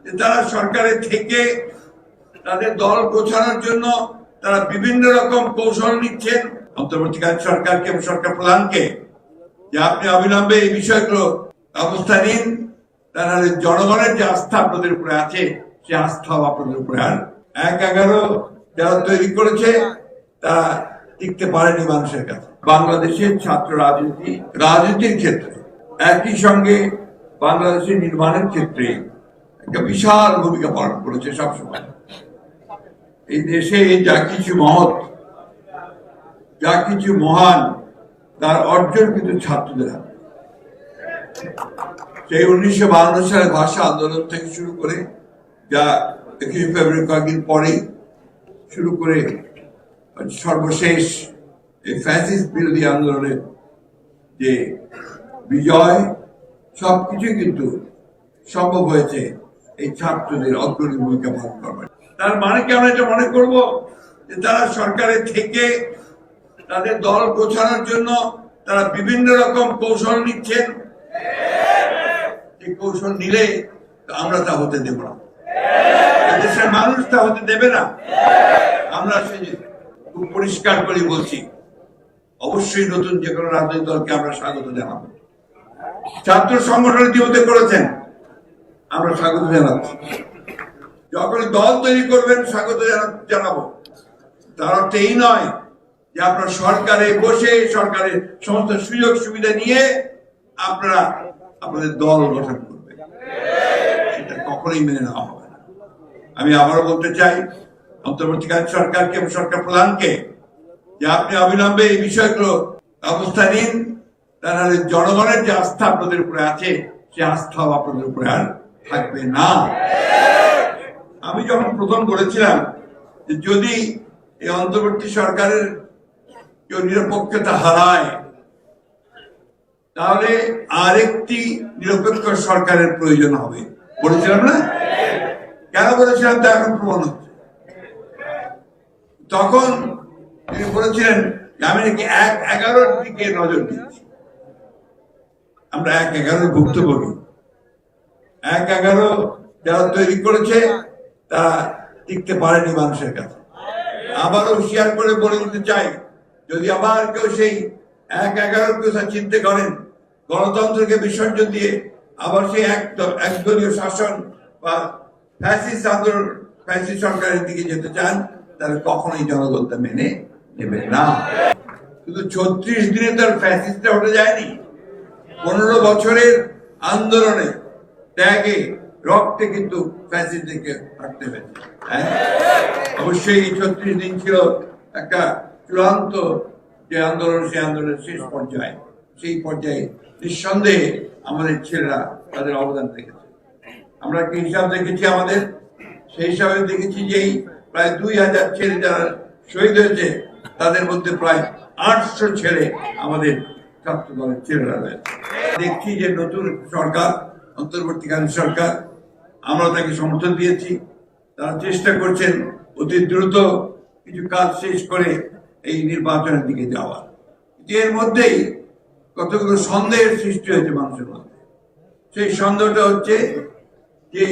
যে তারা সরকারে থেকে তাদের দল গোছানোর জন্য তারা বিভিন্ন রকম কৌশল নিচ্ছেন। অন্তর্বর্তীকালীন সরকারকে এবং সরকার প্রধানকে যে আপনি অবিলম্বে এই বিষয়গুলো ব্যবস্থা নিন, তারা জনগণের যে আস্থা আপনাদের উপরে আছে সে আস্থাও আপনাদের উপরে আর 1-11 যারা তৈরি করেছে তারা টিকতে পারেনি মানুষের কাছে। বাংলাদেশের ছাত্র রাজনীতির ক্ষেত্রে একই সঙ্গে বাংলাদেশের নির্মাণের ক্ষেত্রে একটা বিশাল ভূমিকা পালন করেছে সবসময়। এই দেশে যা কিছু মহৎ, যা কিছু মহান, তার অর্জন কিন্তু ছাত্রদের হাতে। সেই 1952 সালের ভাষা আন্দোলন থেকে শুরু করে, যা 21 ফেব্রুয়ারি কয়েকদিন পরেই শুরু করে সর্বশেষ এই ফ্যাসিস্ট বিরোধী আন্দোলনের যে বিজয়, সবকিছু কিন্তু সম্ভব হয়েছে এই ছাত্রদের অগ্রণী ভূমিকা পালন করবে। তার মানে কি আমরা এটা মনে করব যে তারা সরকারে থেকে তাদের দল গোছানোর জন্য তারা বিভিন্ন রকম কৌশল নিচ্ছেন? এই কৌশল নিলে আমরা তা হতে দেব না, দেশের মানুষ তা হতে দেবে না। আমরা খুব পরিষ্কার করে বলছি, অবশ্যই নতুন যে কোনো রাজনৈতিক দলকে আমরা স্বাগত জানাবো। ছাত্র সংগঠন ইতিমধ্যে করেছেন, আমরা স্বাগত জানাচ্ছি। যখন দল তৈরি করবেন স্বাগত জানাবো। তার অর্থ এই নয় যে আপনার সরকারে বসে সরকারের সমস্ত সুযোগ সুবিধা নিয়ে আপনারা আপনাদের দল গঠন করবেন, এটা কখনোই মেনে নেওয়া হবে না। আমি আবারও বলতে চাই অন্তর্বর্তীকালীন সরকারকে এবং সরকার প্রধানকে যে আপনি অবিলম্বে এই বিষয়গুলো ব্যবস্থা নিন, তারা জনগণের যে আস্থা আপনাদের উপরে আছে সে আস্থাও আপনাদের উপরে আর থাকবে না। আমি যখন প্রথম বলেছিলাম যে যদি এই অন্তর্বর্তী সরকারের কেউ নিরপেক্ষতা হারায় তাহলে আরেকটি নিরপেক্ষ সরকারের প্রয়োজন হবে বলেছিলাম না? কেন বলেছিলাম তা এখন প্রমাণ হচ্ছে। তখন তিনি বলেছিলেন আমি নাকি 1-11 দিকে নজর দিচ্ছি। আমরা 1-11 ভুক্তভোগী। 1-11 যারা তৈরি করেছে তারা টিকতে পারেনি মানুষের কাছে। আবারও হুঁশিয়ার করে বলে দিতে চাই, যদি আবার কেউ সেই 1-11 কথা চিন্তা করেন, গণতন্ত্রকে বিসর্জন দিয়ে আবার সেই একদলীয় শাসন বা ফ্যাসিস্ট আন্দোলন, ফ্যাসিস্ট সরকারের দিকে যেতে চান, তাহলে কখনোই জনগণ তা মেনে নেবে না। শুধু 36 দিনে তার ফ্যাসিস্টটা উঠে যায়নি, 15 বছরের আন্দোলনে, ত্যাগে, রক্তে কিন্তু ফ্যাসিস্টকে হাঁটতে হয়েছে। অবশ্যই 36 দিন ছিল একটা চূড়ান্ত যে আন্দোলন, সেই আন্দোলনের শেষ পর্যায়ে। সেই পর্যায়ে নিঃসন্দেহে আমাদের ছেলেরা তাদের অবদান রেখেছে। আমরা কি হিসাব দেখেছি আমাদের? সেই হিসাবে দেখেছি যে প্রায় 2000 ছেলে যারা শহীদ হয়েছে তাদের মধ্যে প্রায় 800 ছেলে আমাদের ছাত্র দলের ছেলেরা রয়েছে। দেখছি যে নতুন সরকার, অন্তর্বর্তীকালীন সরকার, আমরা তাকে সমর্থন দিয়েছি। তারা চেষ্টা করছেন অতি দ্রুত কিছু কাজ শেষ করে এই নির্বাচনের দিকে যাওয়া। এর মধ্যেই কতগুলো সন্দেহের সৃষ্টি হয়েছে মানুষের মধ্যে। সেই সন্দেহটা হচ্ছে যে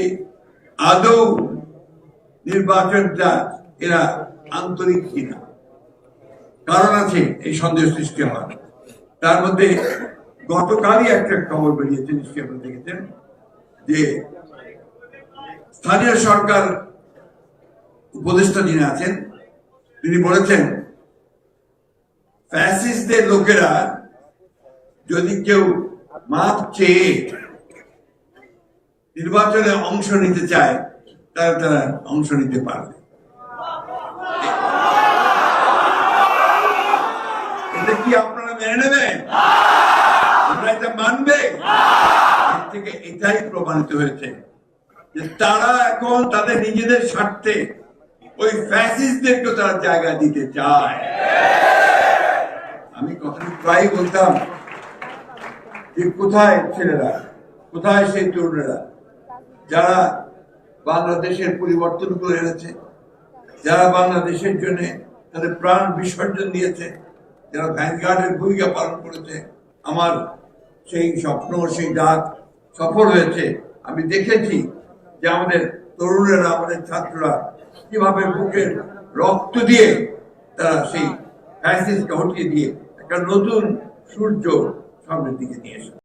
আদৌ নির্বাচনটা এরা আন্তরিক কিনা। কারণ আছে এই সন্দেহ সৃষ্টি হওয়ার। তার মধ্যে গতকালই একটা খবর বেরিয়েছে, নিশ্চয়ই আপনারা দেখেছেন, যে স্থানীয় সরকার উপদেষ্টা যিনি আছেন তিনি বলেছেন ফ্যাসিস্টদের লোকেরা যদি কেউ মাপ চেয়ে নির্বাচনে অংশ নিতে চায় তাহলে তারা অংশ নিতে পারবে। এটা কি আপনারা মেনে নেবেন? আপনারা এটা মানবে? এর থেকে এটাই প্রমাণিত হয়েছে যে তারা এখন তাদের নিজেদের স্বার্থে ওই ফ্যাসিস্টদেরকে তারা জায়গা দিতে চায়। আমি কথাটি প্রায় বলতাম যে কোথায় ছেলেরা, কোথায় সেই তরুণেরা যারা বাংলাদেশের পরিবর্তন করে এনেছে, যারা বাংলাদেশের জন্য তাদের প্রাণ বিসর্জন দিয়েছে, যারা ভ্যানগার্ডের ভূমিকা পালন করেছে। আমার সেই স্বপ্ন, সেই ডাক সফল হয়েছে। আমি দেখেছি যে আমাদের তরুণেরা, আমাদের ছাত্ররা কিভাবে বুকের রক্ত দিয়ে তারা সেই ফ্যাসিস্টকে হটিয়ে দিয়ে একটা নতুন সূর্য সামনের দিকে নিয়ে এসেছে।